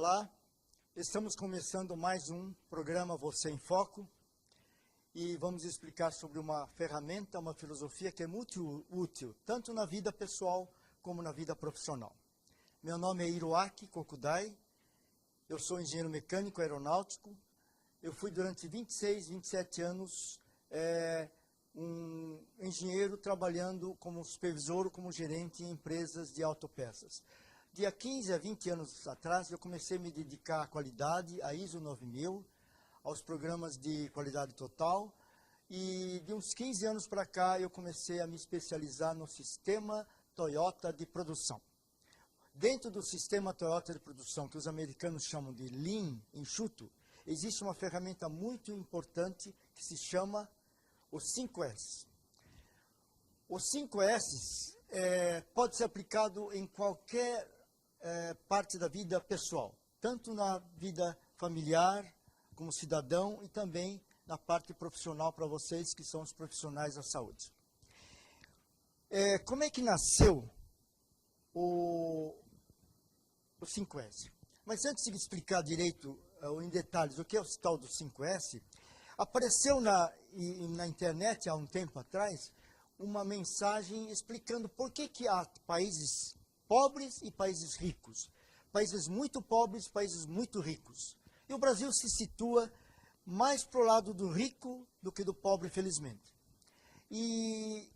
Olá, estamos começando mais um programa Você em Foco e vamos explicar sobre uma ferramenta, uma filosofia que é muito útil, tanto na vida pessoal como na vida profissional. Meu nome é Hiroaki Kokudai, eu sou engenheiro mecânico aeronáutico, eu fui durante 26, 27 anos um engenheiro trabalhando como supervisor, como gerente em empresas de autopeças. De 15 a 20 anos atrás, eu comecei a me dedicar à qualidade, à ISO 9000, aos programas de qualidade total, e de uns 15 anos para cá, eu comecei a me especializar no sistema Toyota de produção. Dentro do sistema Toyota de produção, que os americanos chamam de Lean, enxuto, existe uma ferramenta muito importante que se chama os 5S. Os 5S pode ser aplicado em qualquer parte da vida pessoal, tanto na vida familiar, como cidadão, e também na parte profissional para vocês que são os profissionais da saúde. Como é que nasceu o 5S? Mas antes de explicar direito, em detalhes, o que é o tal do 5S, apareceu na internet há um tempo atrás uma mensagem explicando por que há países pobres e países ricos, países muito pobres, países muito ricos. E o Brasil se situa mais para o lado do rico do que do pobre, felizmente. E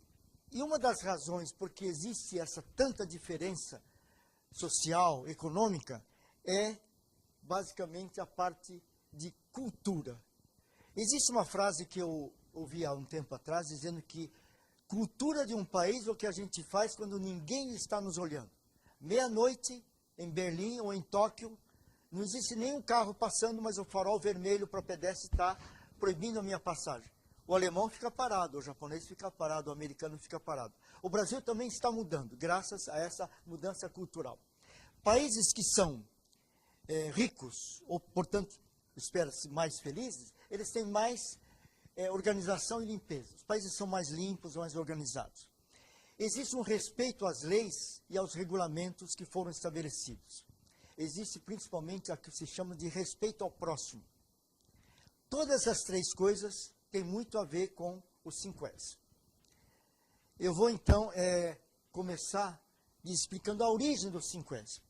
uma das razões por que existe essa tanta diferença social, econômica, é basicamente a parte de cultura. Existe uma frase que eu ouvi há um tempo atrás, dizendo que cultura de um país é o que a gente faz quando ninguém está nos olhando. Meia-noite, em Berlim ou em Tóquio, não existe nenhum carro passando, mas o farol vermelho para o pedestre está proibindo a minha passagem. O alemão fica parado, o japonês fica parado, o americano fica parado. O Brasil também está mudando, graças a essa mudança cultural. Países que são ricos, ou, portanto, espera-se mais felizes, eles têm mais organização e limpeza. Os países são mais limpos, mais organizados. Existe um respeito às leis e aos regulamentos que foram estabelecidos. Existe principalmente a que se chama de respeito ao próximo. Todas essas três coisas têm muito a ver com os 5S. Eu vou então começar explicando a origem dos 5S.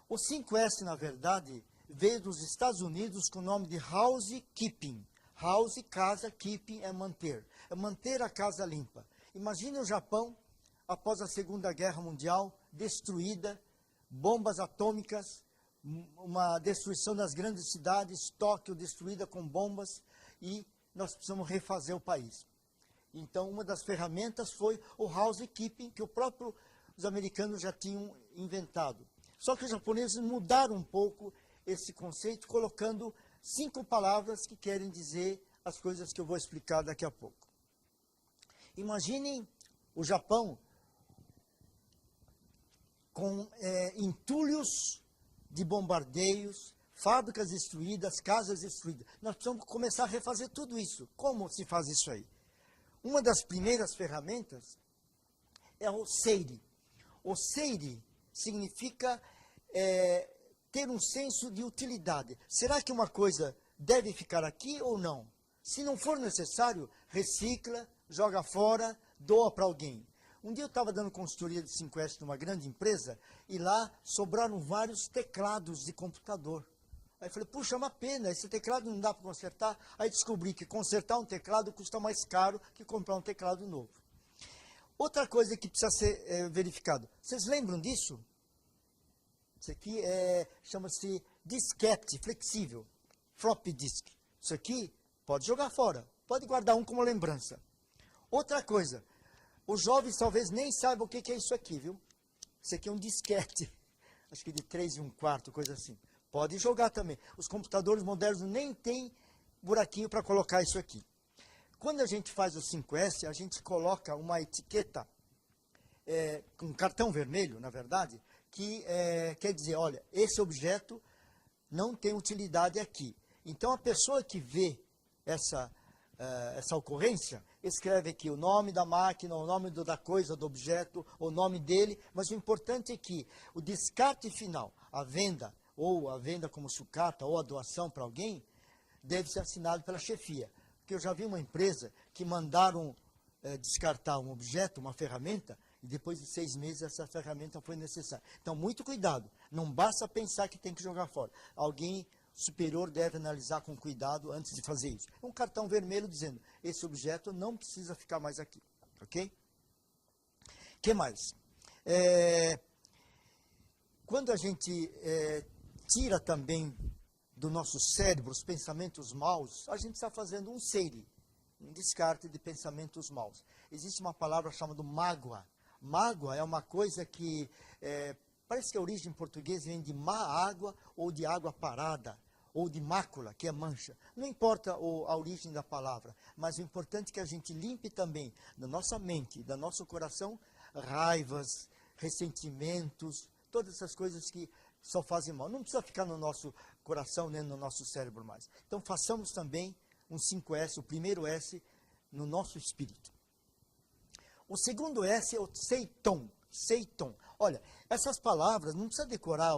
O 5S, na verdade, veio dos Estados Unidos com o nome de housekeeping. House, casa, keeping é manter. É manter a casa limpa. Imagine o Japão, após a Segunda Guerra Mundial, destruída, bombas atômicas, uma destruição das grandes cidades, Tóquio destruída com bombas, e nós precisamos refazer o país. Então, uma das ferramentas foi o housekeeping, que os americanos já tinham inventado. Só que os japoneses mudaram um pouco esse conceito, colocando 5 palavras que querem dizer as coisas que eu vou explicar daqui a pouco. Imaginem o Japão com entulhos de bombardeios, fábricas destruídas, casas destruídas. Nós precisamos começar a refazer tudo isso. Como se faz isso aí? Uma das primeiras ferramentas é o seiri. O seiri significa ter um senso de utilidade. Será que uma coisa deve ficar aqui ou não? Se não for necessário, recicla, joga fora, doa para alguém. Um dia eu estava dando consultoria de 5S numa grande empresa e lá sobraram vários teclados de computador. Aí eu falei, puxa, é uma pena, esse teclado não dá para consertar. Aí descobri que consertar um teclado custa mais caro que comprar um teclado novo. Outra coisa que precisa ser verificado. Vocês lembram disso? Isso aqui chama-se disquete flexível, floppy disk. Isso aqui pode jogar fora, pode guardar um como lembrança. Outra coisa, os jovens talvez nem saibam o que é isso aqui, viu? Isso aqui é um disquete, acho que de 3 1/4, coisa assim. Pode jogar também. Os computadores modernos nem têm buraquinho para colocar isso aqui. Quando a gente faz o 5S, a gente coloca uma etiqueta com cartão vermelho, na verdade, que quer dizer, olha, esse objeto não tem utilidade aqui. Então, a pessoa que vê essa ocorrência, escreve aqui o nome da máquina, o nome da coisa, do objeto, o nome dele, mas o importante é que o descarte final, a venda, ou a venda como sucata, ou a doação para alguém, deve ser assinado pela chefia. Porque eu já vi uma empresa que mandaram descartar um objeto, uma ferramenta, e depois de 6 meses essa ferramenta foi necessária. Então, muito cuidado. Não basta pensar que tem que jogar fora. Alguém superior deve analisar com cuidado antes de fazer isso. Um cartão vermelho dizendo, esse objeto não precisa ficar mais aqui. Ok? O que mais? Quando a gente tira também do nosso cérebro os pensamentos maus, a gente está fazendo um seire, um descarte de pensamentos maus. Existe uma palavra chamada mágoa. Mágoa é uma coisa que parece que a origem em português vem de má água ou de água parada, ou de mácula, que é mancha. Não importa a origem da palavra, mas o importante é que a gente limpe também da nossa mente, do nosso coração, raivas, ressentimentos, todas essas coisas que só fazem mal. Não precisa ficar no nosso coração, nem no nosso cérebro mais. Então façamos também um 5S, o primeiro S, no nosso espírito. O segundo S é o seiton. Seiton. Olha, essas palavras, não precisa decorar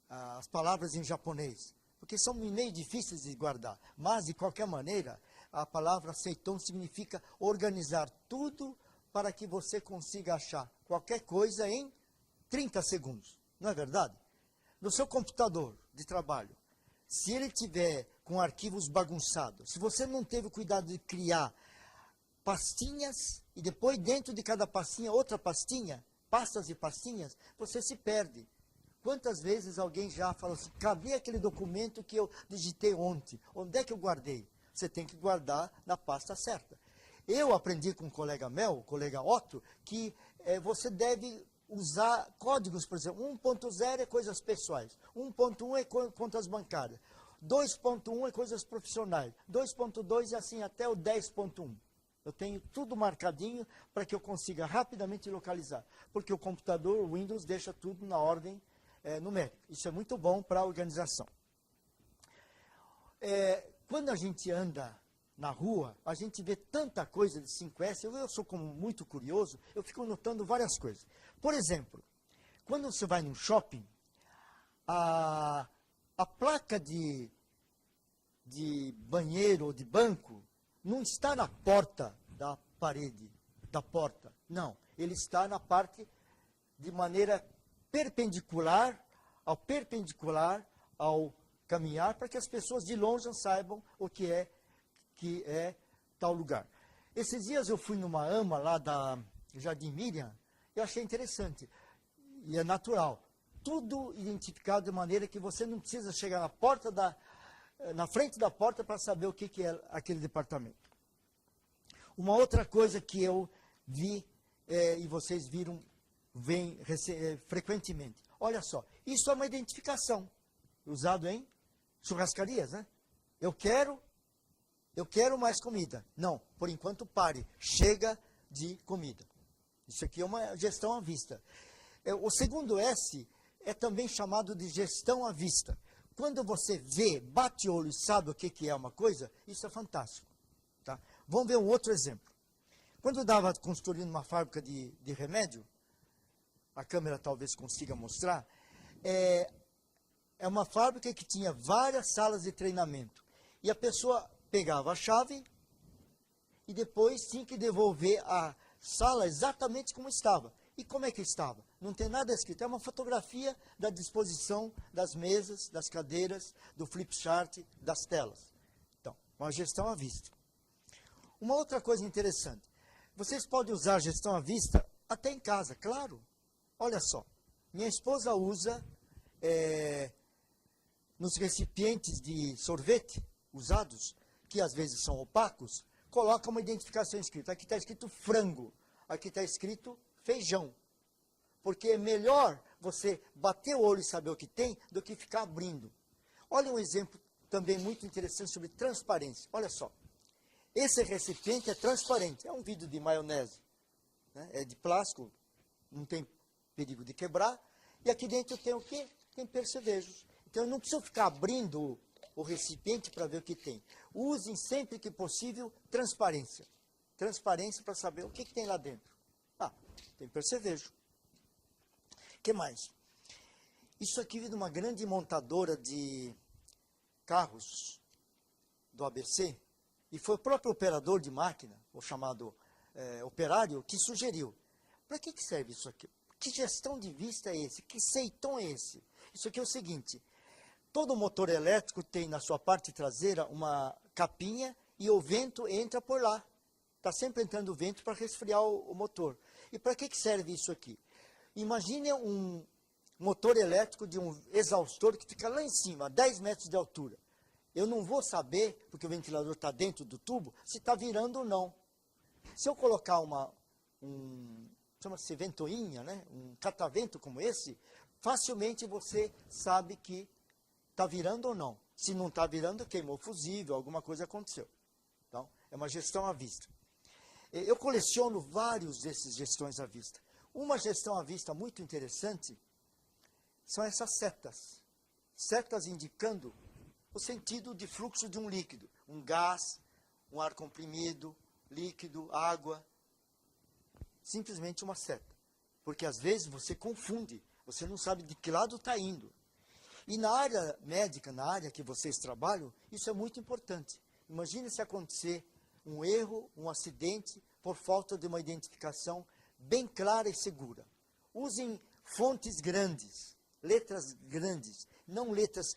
as palavras em japonês, porque são meio difíceis de guardar. Mas, de qualquer maneira, a palavra seiton significa organizar tudo para que você consiga achar qualquer coisa em 30 segundos. Não é verdade? No seu computador de trabalho, se ele tiver com arquivos bagunçados, se você não teve o cuidado de criar pastinhas, e depois dentro de cada pastinha, outra pastinha, pastas e pastinhas, você se perde. Quantas vezes alguém já falou assim, cadê aquele documento que eu digitei ontem? Onde é que eu guardei? Você tem que guardar na pasta certa. Eu aprendi com um colega meu, o colega Otto, que você deve usar códigos, por exemplo, 1.0 é coisas pessoais, 1.1 é contas bancárias, 2.1 é coisas profissionais, 2.2 é assim até o 10.1. Eu tenho tudo marcadinho para que eu consiga rapidamente localizar, porque o computador, o Windows, deixa tudo na ordem numérica. Isso é muito bom para a organização. Quando a gente anda na rua, a gente vê tanta coisa de 5S, eu sou como muito curioso, eu fico notando várias coisas. Por exemplo, quando você vai num shopping, a placa de banheiro ou de banco não está na porta da parede, da porta. Não, ele está na parte de maneira perpendicular ao caminhar, para que as pessoas de longe saibam o que é tal lugar. Esses dias eu fui numa ama lá da Jardim Miriam, eu achei interessante, e é natural. Tudo identificado de maneira que você não precisa chegar na frente da porta para saber o que é aquele departamento. Uma outra coisa que eu vi, e vocês viram, vem frequentemente. Olha só, isso é uma identificação, usado em churrascarias, né? Eu quero mais comida. Não, por enquanto pare, chega de comida. Isso aqui é uma gestão à vista. O segundo S é também chamado de gestão à vista. Quando você vê, bate o olho e sabe o que é uma coisa, isso é fantástico. Tá? Vamos ver um outro exemplo. Quando eu estava construindo uma fábrica de remédio, a câmera talvez consiga mostrar, é uma fábrica que tinha várias salas de treinamento. E a pessoa pegava a chave e depois tinha que devolver a sala exatamente como estava. E como é que estava? Não tem nada escrito. É uma fotografia da disposição das mesas, das cadeiras, do flip chart, das telas. Então, uma gestão à vista. Uma outra coisa interessante. Vocês podem usar a gestão à vista até em casa, claro. Olha só. Minha esposa usa nos recipientes de sorvete usados, que às vezes são opacos, coloca uma identificação escrita. Aqui está escrito frango. Aqui está escrito feijão. Porque é melhor você bater o olho e saber o que tem do que ficar abrindo. Olha um exemplo também muito interessante sobre transparência. Olha só. Esse recipiente é transparente. É um vidro de maionese. Né? É de plástico. Não tem perigo de quebrar. E aqui dentro tem o quê? Tem percevejos. Então eu não preciso ficar abrindo o recipiente para ver o que tem. Usem sempre que possível transparência. Transparência para saber o que tem lá dentro. Ah, tem percevejo. O que mais? Isso aqui vem de uma grande montadora de carros do ABC, e foi o próprio operador de máquina, o chamado operário, que sugeriu. Para que serve isso aqui? Que gestão de vista é esse? Que seitão é esse? Isso aqui é o seguinte, todo motor elétrico tem na sua parte traseira uma capinha e o vento entra por lá. Está sempre entrando vento para resfriar o motor. E para que serve isso aqui? Imagine um motor elétrico de um exaustor que fica lá em cima, a 10 metros de altura. Eu não vou saber, porque o ventilador está dentro do tubo, se está virando ou não. Se eu colocar chama-se ventoinha, né? Um catavento como esse, facilmente você sabe que está virando ou não. Se não está virando, queimou o fusível, alguma coisa aconteceu. Então, é uma gestão à vista. Eu coleciono vários desses gestões à vista. Uma gestão à vista muito interessante são essas setas. Setas indicando o sentido de fluxo de um líquido. Um gás, um ar comprimido, líquido, água. Simplesmente uma seta. Porque às vezes você confunde, você não sabe de que lado está indo. E na área médica, na área que vocês trabalham, isso é muito importante. Imagine se acontecer um erro, um acidente, por falta de uma identificação bem clara e segura. Usem fontes grandes, letras grandes, não letras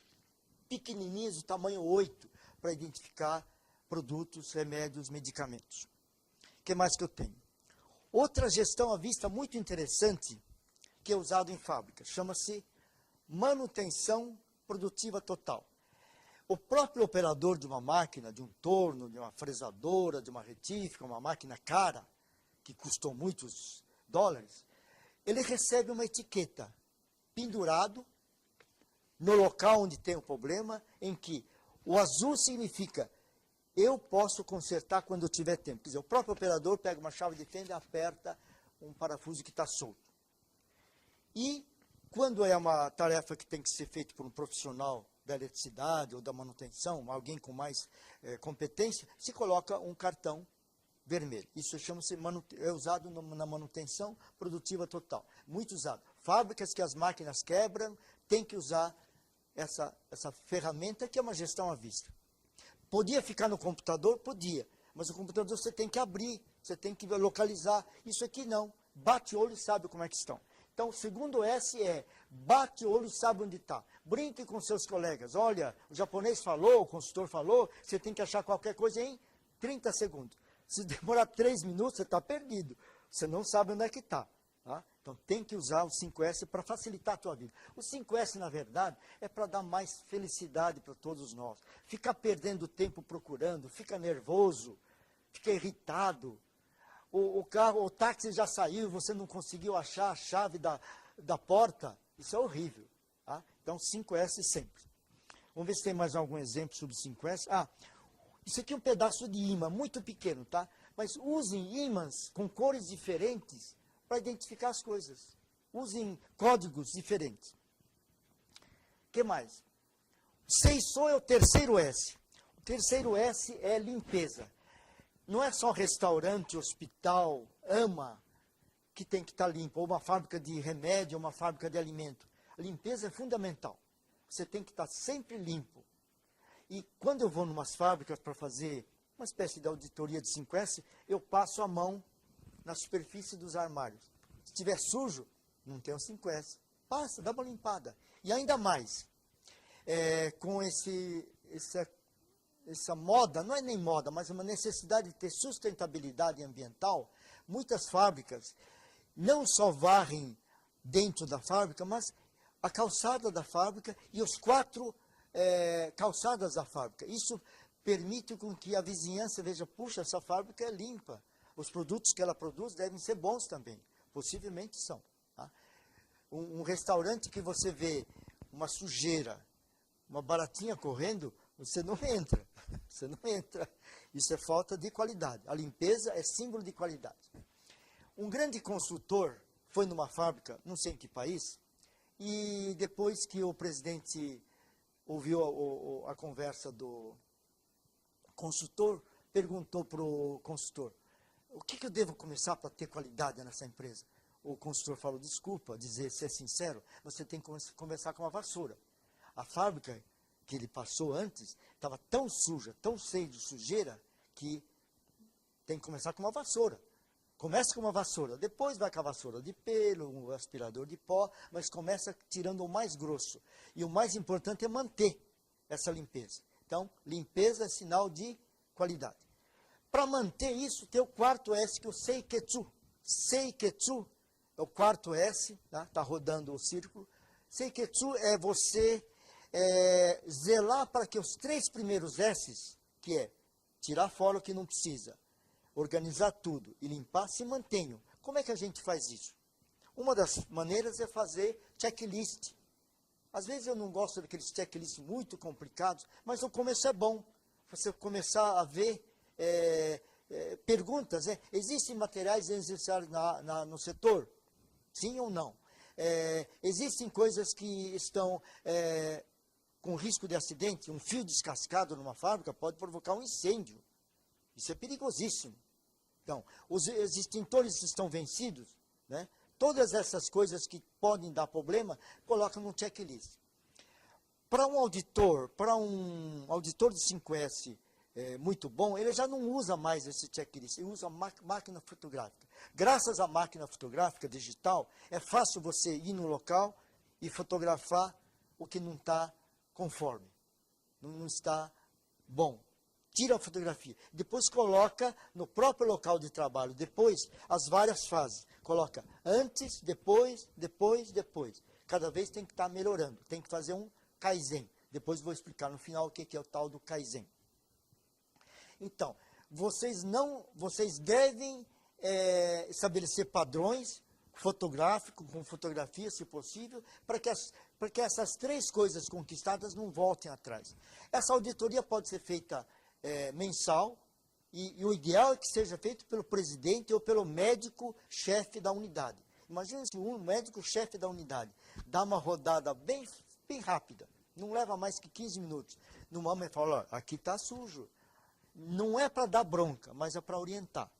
pequenininhas, do tamanho 8, para identificar produtos, remédios, medicamentos. O que mais que eu tenho? Outra gestão à vista muito interessante, que é usado em fábrica, chama-se manutenção produtiva total. O próprio operador de uma máquina, de um torno, de uma fresadora, de uma retífica, uma máquina cara, que custou muitos dólares, ele recebe uma etiqueta pendurado no local onde tem o problema, em que o azul significa eu posso consertar quando eu tiver tempo. Quer dizer, o próprio operador pega uma chave de fenda e aperta um parafuso que está solto. E quando é uma tarefa que tem que ser feita por um profissional da eletricidade ou da manutenção, alguém com mais competência, se coloca um cartão vermelho. Isso chama-se é usado na manutenção produtiva total. Muito usado. Fábricas que as máquinas quebram têm que usar essa ferramenta que é uma gestão à vista. Podia ficar no computador? Podia. Mas o computador você tem que abrir, você tem que localizar. Isso aqui não. Bate o olho e sabe como é que estão. Então, o segundo S é, bate o olho e sabe onde está. Brinque com seus colegas. Olha, o japonês falou, o consultor falou, você tem que achar qualquer coisa em 30 segundos. Se demorar 3 minutos, você está perdido. Você não sabe onde é que está. Tá? Então, tem que usar o 5S para facilitar a tua vida. O 5S, na verdade, é para dar mais felicidade para todos nós. Ficar perdendo tempo procurando, fica nervoso, fica irritado. O táxi já saiu, você não conseguiu achar a chave da porta. Isso é horrível. Tá? Então, 5S sempre. Vamos ver se tem mais algum exemplo sobre 5S. Isso aqui é um pedaço de imã, muito pequeno, tá? Mas usem ímãs com cores diferentes para identificar as coisas. Usem códigos diferentes. O que mais? Seisou é o terceiro S. O terceiro S é limpeza. Não é só restaurante, hospital, AMA, que tem que estar limpo, ou uma fábrica de remédio, ou uma fábrica de alimento. A limpeza é fundamental. Você tem que estar sempre limpo. E quando eu vou em umas fábricas para fazer uma espécie de auditoria de 5S, eu passo a mão na superfície dos armários. Se estiver sujo, não tem o 5S. Passa, dá uma limpada. E ainda mais, com essa moda, não é nem moda, mas uma necessidade de ter sustentabilidade ambiental, muitas fábricas não só varrem dentro da fábrica, mas a calçada da fábrica e os 4 calçadas da fábrica. Isso permite com que a vizinhança veja, puxa, essa fábrica é limpa. Os produtos que ela produz devem ser bons também. Possivelmente são. Tá? Um restaurante que você vê uma sujeira, uma baratinha correndo, você não entra. Você não entra. Isso é falta de qualidade. A limpeza é símbolo de qualidade. Um grande consultor foi numa fábrica, não sei em que país, e depois que o presidente ouviu a conversa do consultor, perguntou para o consultor, o que eu devo começar para ter qualidade nessa empresa? o consultor falou, desculpa, dizer, ser sincero, você tem que começar com uma vassoura. A fábrica que ele passou antes estava tão suja, tão cheia de sujeira, que tem que começar com uma vassoura. Começa com uma vassoura, depois vai com a vassoura de pelo, um aspirador de pó, mas começa tirando o mais grosso. E o mais importante é manter essa limpeza. Então, limpeza é sinal de qualidade. Para manter isso, tem o quarto S, que é o Seiketsu. Seiketsu é o quarto S, tá rodando o círculo. Seiketsu é você zelar para que os 3 primeiros S's, que é tirar fora o que não precisa, organizar tudo e limpar, se mantenham. Como é que a gente faz isso? Uma das maneiras é fazer checklist. Às vezes eu não gosto daqueles checklists muito complicados, mas o começo é bom. Você começar a ver perguntas. Existem materiais necessários no setor? Sim ou não? Existem coisas que estão com risco de acidente? Um fio descascado numa fábrica pode provocar um incêndio. Isso é perigosíssimo. Então, os extintores estão vencidos, né? Todas essas coisas que podem dar problema, coloca no checklist. Para um auditor de 5S muito bom, ele já não usa mais esse checklist, ele usa máquina fotográfica. Graças à máquina fotográfica digital, é fácil você ir no local e fotografar o que não está conforme, não está bom. Tira a fotografia, depois coloca no próprio local de trabalho, depois as várias fases. Coloca antes, depois, depois, depois. Cada vez tem que estar melhorando, tem que fazer um Kaizen. Depois vou explicar no final o que é o tal do Kaizen. Então, vocês devem estabelecer padrões fotográficos, com fotografia, se possível, para que essas 3 coisas conquistadas não voltem atrás. Essa auditoria pode ser feita mensal, e o ideal é que seja feito pelo presidente ou pelo médico-chefe da unidade. Imagina se um médico-chefe da unidade dá uma rodada bem rápida, não leva mais que 15 minutos. No momento fala, aqui está sujo. Não é para dar bronca, mas é para orientar.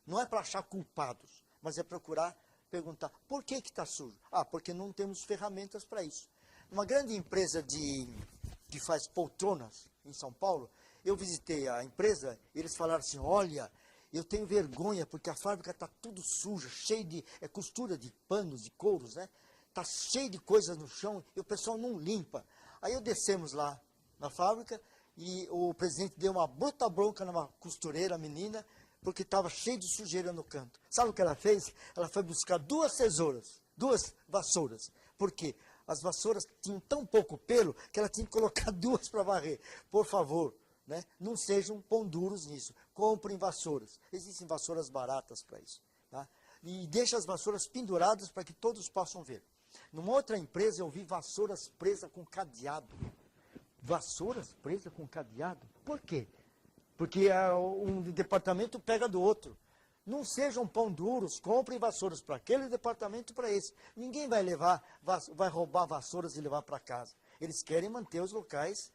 Não é para achar culpados, mas é procurar perguntar, por que está sujo? Porque não temos ferramentas para isso. Uma grande empresa que faz poltronas em São Paulo, eu visitei a empresa, eles falaram assim, olha, eu tenho vergonha, porque a fábrica está tudo suja, cheia de costura de panos, de couros, né? Está cheio de coisas no chão e o pessoal não limpa. Aí descemos lá na fábrica e o presidente deu uma bruta bronca numa costureira, menina, porque estava cheio de sujeira no canto. Sabe o que ela fez? Ela foi buscar 2 tesouras, 2 vassouras. Por quê? As vassouras tinham tão pouco pelo que ela tinha que colocar 2 para varrer. Por favor, né? Não sejam pão duros nisso. Comprem vassouras. Existem vassouras baratas para isso. Tá? E deixe as vassouras penduradas para que todos possam ver. Numa outra empresa eu vi vassouras presas com cadeado. Vassouras presas com cadeado? Por quê? Porque um departamento pega do outro. Não sejam pão duros, comprem vassouras para aquele departamento e para esse. Ninguém vai roubar vassouras e levar para casa. Eles querem manter os locais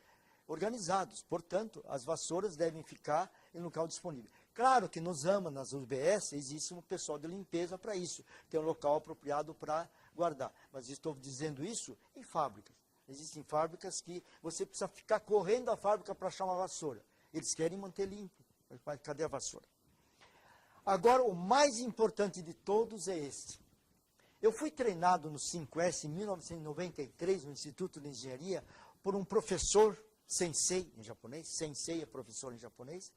organizados. Portanto, as vassouras devem ficar em local disponível. Claro que nos AMA, nas UBS, existe um pessoal de limpeza para isso. Tem um local apropriado para guardar. Mas estou dizendo isso em fábricas. Existem fábricas que você precisa ficar correndo à fábrica para achar uma vassoura. Eles querem manter limpo. Mas cadê a vassoura? Agora, o mais importante de todos é este. Eu fui treinado no 5S em 1993, no Instituto de Engenharia, por um professor sensei em japonês. Sensei é professor em japonês.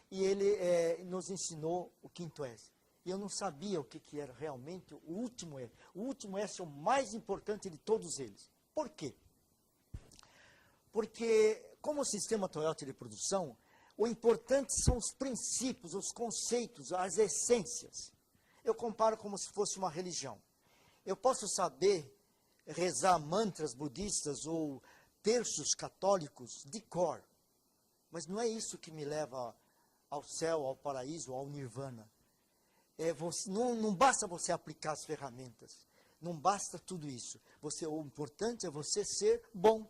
E ele nos ensinou o 5º S. E eu não sabia o que era realmente o último S. O último S é o mais importante de todos eles. Por quê? Porque, como o sistema Toyota de produção, o importante são os princípios, os conceitos, as essências. Eu comparo como se fosse uma religião. Eu posso saber rezar mantras budistas ou terços católicos de cor, mas não é isso que me leva ao céu, ao paraíso, ao nirvana. Não basta você aplicar as ferramentas, não basta tudo isso. O importante é você ser bom.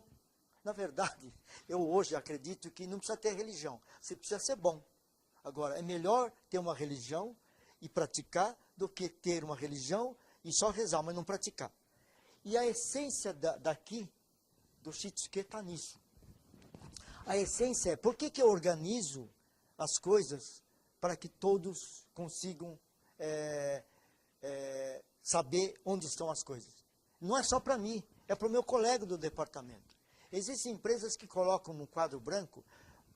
Na verdade, eu hoje acredito que não precisa ter religião, você precisa ser bom. Agora, é melhor ter uma religião e praticar do que ter uma religião E só rezar, mas não praticar. E a essência daqui, do Shitsuke, está nisso. A essência é, por que eu organizo as coisas para que todos consigam saber onde estão as coisas? Não é só para mim, é para o meu colega do departamento. Existem empresas que colocam no quadro branco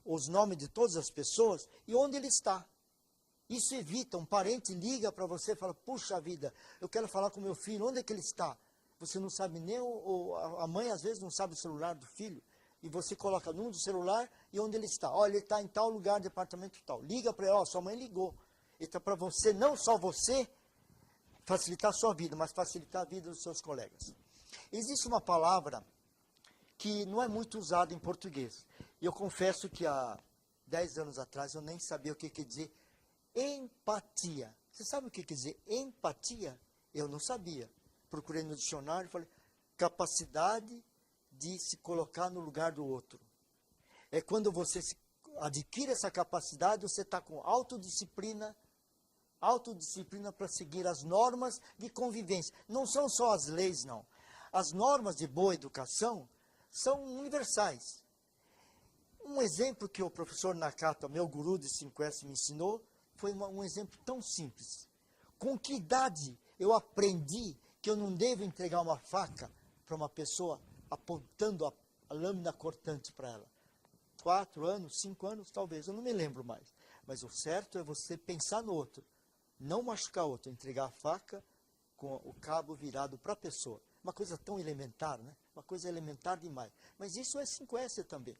os nomes de todas as pessoas e onde ele está. Isso evita, um parente liga para você e fala, puxa vida, eu quero falar com meu filho, onde é que ele está? Você não sabe nem, a mãe às vezes não sabe o celular do filho, e você coloca num do celular e onde ele está. Olha, ele está em tal lugar, departamento tal. Liga para ele, ó, sua mãe ligou. Então, para você, não só você, facilitar a sua vida, mas facilitar a vida dos seus colegas. Existe uma palavra que não é muito usada em português. Eu confesso que há 10 anos atrás eu nem sabia o que quer dizer empatia. Você sabe o que quer dizer empatia? Eu não sabia. Procurei no dicionário e falei, capacidade de se colocar no lugar do outro. É quando você adquire essa capacidade, você está com autodisciplina para seguir as normas de convivência. Não são só as leis, não. As normas de boa educação são universais. Um exemplo que o professor Nakata, meu guru de 5S, me ensinou, foi um exemplo tão simples. Com que idade eu aprendi que eu não devo entregar uma faca para uma pessoa apontando a lâmina cortante para ela? 4 anos, 5 anos, talvez, eu não me lembro mais. Mas o certo é você pensar no outro, não machucar o outro, entregar a faca com o cabo virado para a pessoa. Uma coisa tão elementar, né? Uma coisa elementar demais. Mas isso é 5S também.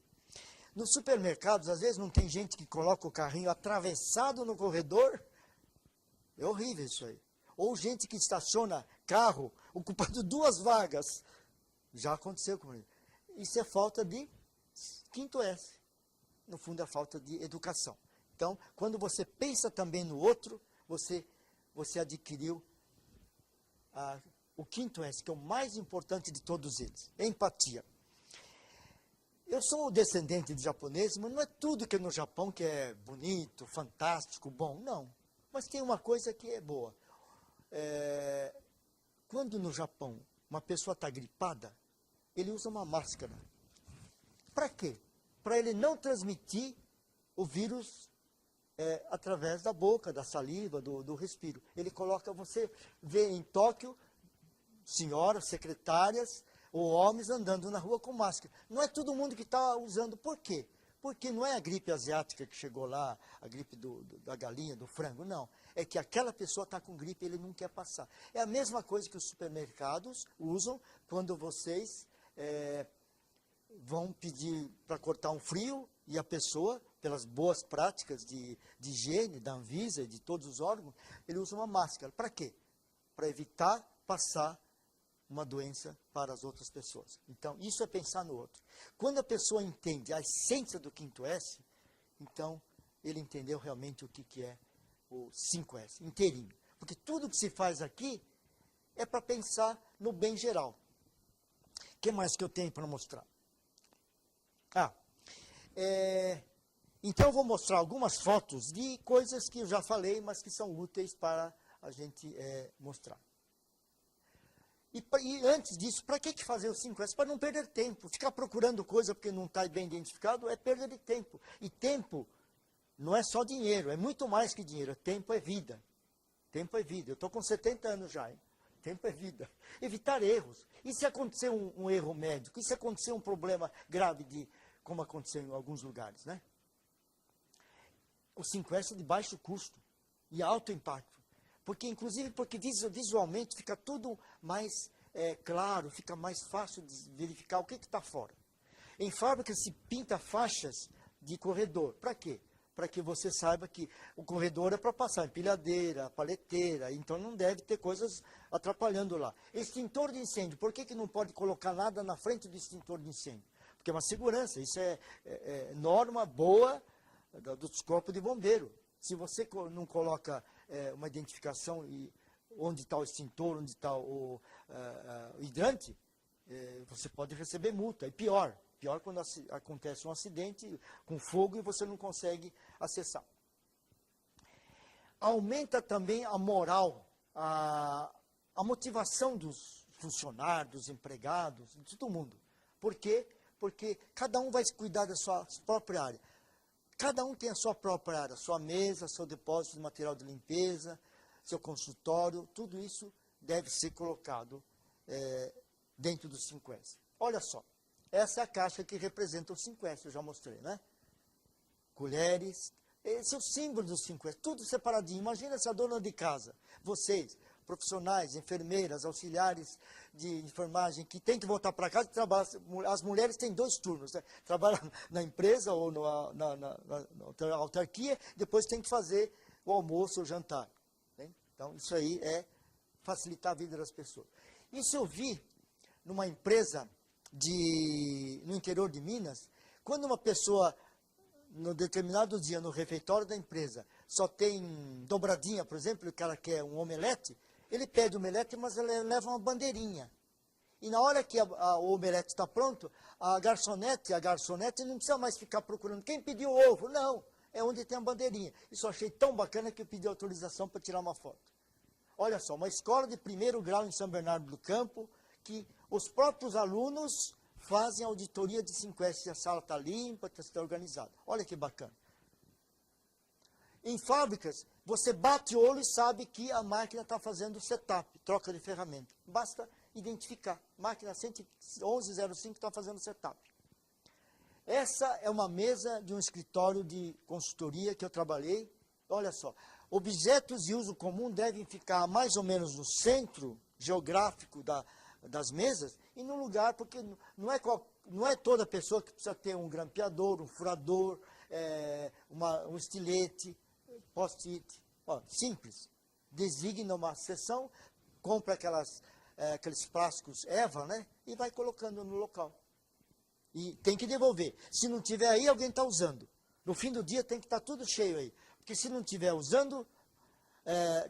Nos supermercados, às vezes não tem gente que coloca o carrinho atravessado no corredor. É horrível isso aí. Ou gente que estaciona carro ocupando 2 vagas. Já aconteceu comigo. Isso é falta de 5S. No fundo, é falta de educação. Então, quando você pensa também no outro, você adquiriu o 5S, que é o mais importante de todos eles. Empatia. Eu sou descendente de japoneses, mas não é tudo que é no Japão que é bonito, fantástico, bom. Não. Mas tem uma coisa que é boa. Quando no Japão uma pessoa está gripada, ele usa uma máscara. Para quê? Para ele não transmitir o vírus através da boca, da saliva, do respiro. Ele coloca, você vê em Tóquio, senhoras, secretárias ou homens andando na rua com máscara. Não é todo mundo que está usando. Por quê? Porque não é a gripe asiática que chegou lá, a gripe da galinha, do frango, não. É que aquela pessoa está com gripe e ele não quer passar. É a mesma coisa que os supermercados usam quando vocês vão pedir para cortar um frio e a pessoa, pelas boas práticas de higiene, da Anvisa e de todos os órgãos, ele usa uma máscara. Para quê? Para evitar passar uma doença para as outras pessoas. Então, isso é pensar no outro. Quando a pessoa entende a essência do 5S, então, ele entendeu realmente o que é o 5S, inteirinho. Porque tudo que se faz aqui é para pensar no bem geral. O que mais que eu tenho para mostrar? Então, eu vou mostrar algumas fotos de coisas que eu já falei, mas que são úteis para a gente mostrar. E antes disso, para que fazer o 5S? Para não perder tempo. Ficar procurando coisa porque não está bem identificado é perda de tempo. E tempo não é só dinheiro, é muito mais que dinheiro. Tempo é vida. Tempo é vida. Eu estou com 70 anos já, hein? Tempo é vida. Evitar erros. E se acontecer um erro médico? E se acontecer um problema grave, como aconteceu em alguns lugares, né? O 5S é de baixo custo e alto impacto. Inclusive porque visualmente fica tudo mais claro, fica mais fácil de verificar o que está fora. Em fábrica se pinta faixas de corredor. Para quê? Para que você saiba que o corredor é para passar empilhadeira, paleteira, então não deve ter coisas atrapalhando lá. Extintor de incêndio, por que não pode colocar nada na frente do extintor de incêndio? Porque é uma segurança, isso é norma boa dos corpos de bombeiro. Se você não coloca uma identificação e onde está o extintor, onde está o hidrante, você pode receber multa. E pior quando acontece um acidente com fogo e você não consegue acessar. Aumenta também a moral, a motivação dos funcionários, dos empregados, de todo mundo. Por quê? Porque cada um vai cuidar da sua própria área. Cada um tem a sua própria área, sua mesa, seu depósito de material de limpeza, seu consultório, tudo isso deve ser colocado dentro do 5S. Olha só, essa é a caixa que representa o 5S, eu já mostrei, né? Colheres, esse é o símbolo do 5S, tudo separadinho. Imagina se a dona de casa, vocês, profissionais, enfermeiras, auxiliares de enfermagem, que tem que voltar para casa e trabalhar. As mulheres têm 2 turnos, né? Trabalham na empresa ou na autarquia, depois tem que fazer o almoço ou jantar. Né? Então, isso aí é facilitar a vida das pessoas. Isso eu vi numa empresa no interior de Minas, quando uma pessoa, no determinado dia, no refeitório da empresa, só tem dobradinha, por exemplo, o cara quer um omelete, ele pede o omelete, mas ele leva uma bandeirinha. E na hora que o omelete está pronto, a garçonete não precisa mais ficar procurando quem pediu o ovo, não, é onde tem a bandeirinha. Isso eu achei tão bacana que eu pedi autorização para tirar uma foto. Olha só, uma escola de 1º grau em São Bernardo do Campo, que os próprios alunos fazem auditoria de 5S, se a sala está limpa, está organizada. Olha que bacana. Em fábricas, você bate o olho e sabe que a máquina está fazendo setup, troca de ferramenta. Basta identificar. Máquina 1105 está fazendo setup. Essa é uma mesa de um escritório de consultoria que eu trabalhei. Olha só, objetos de uso comum devem ficar mais ou menos no centro geográfico das mesas e no lugar, porque não é toda pessoa que precisa ter um grampeador, um furador, um estilete, post-it. Simples. Designa uma seção, compra aqueles frascos Eva, né? E vai colocando no local. E tem que devolver. Se não tiver aí, alguém está usando. No fim do dia tem que estar tudo cheio aí. Porque se não estiver usando,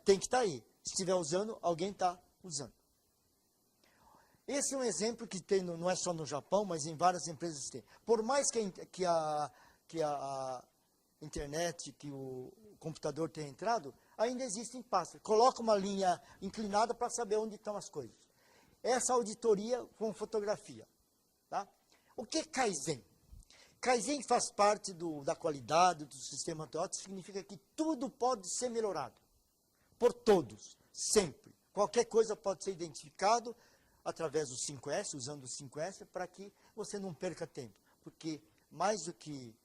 tem que estar aí. Se estiver usando, alguém está usando. Esse é um exemplo que tem, não é só no Japão, mas em várias empresas tem. Por mais que a internet, que o computador tenha entrado, ainda existem pastas. Coloca uma linha inclinada para saber onde estão as coisas. Essa auditoria com fotografia. Tá? O que é Kaizen? Kaizen faz parte da qualidade do sistema TOTS, significa que tudo pode ser melhorado. Por todos, sempre. Qualquer coisa pode ser identificado através do 5S, usando o 5S, para que você não perca tempo. Porque mais do que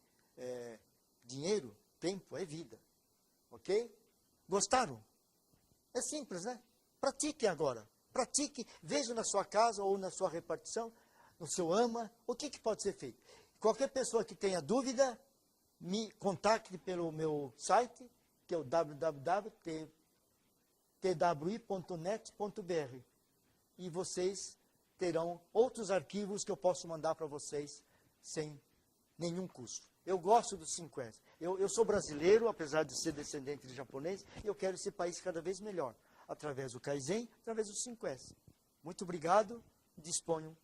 dinheiro, tempo é vida. Ok? Gostaram? É simples, né? Pratique agora. Pratique, veja na sua casa ou na sua repartição, no seu AMA, o que pode ser feito. Qualquer pessoa que tenha dúvida, me contacte pelo meu site, que é o www.twi.net.br. E vocês terão outros arquivos que eu posso mandar para vocês sem nenhum custo. Eu gosto do 5S. Eu sou brasileiro, apesar de ser descendente de japonês, e eu quero esse país cada vez melhor, através do Kaizen, através do 5S. Muito obrigado, disponham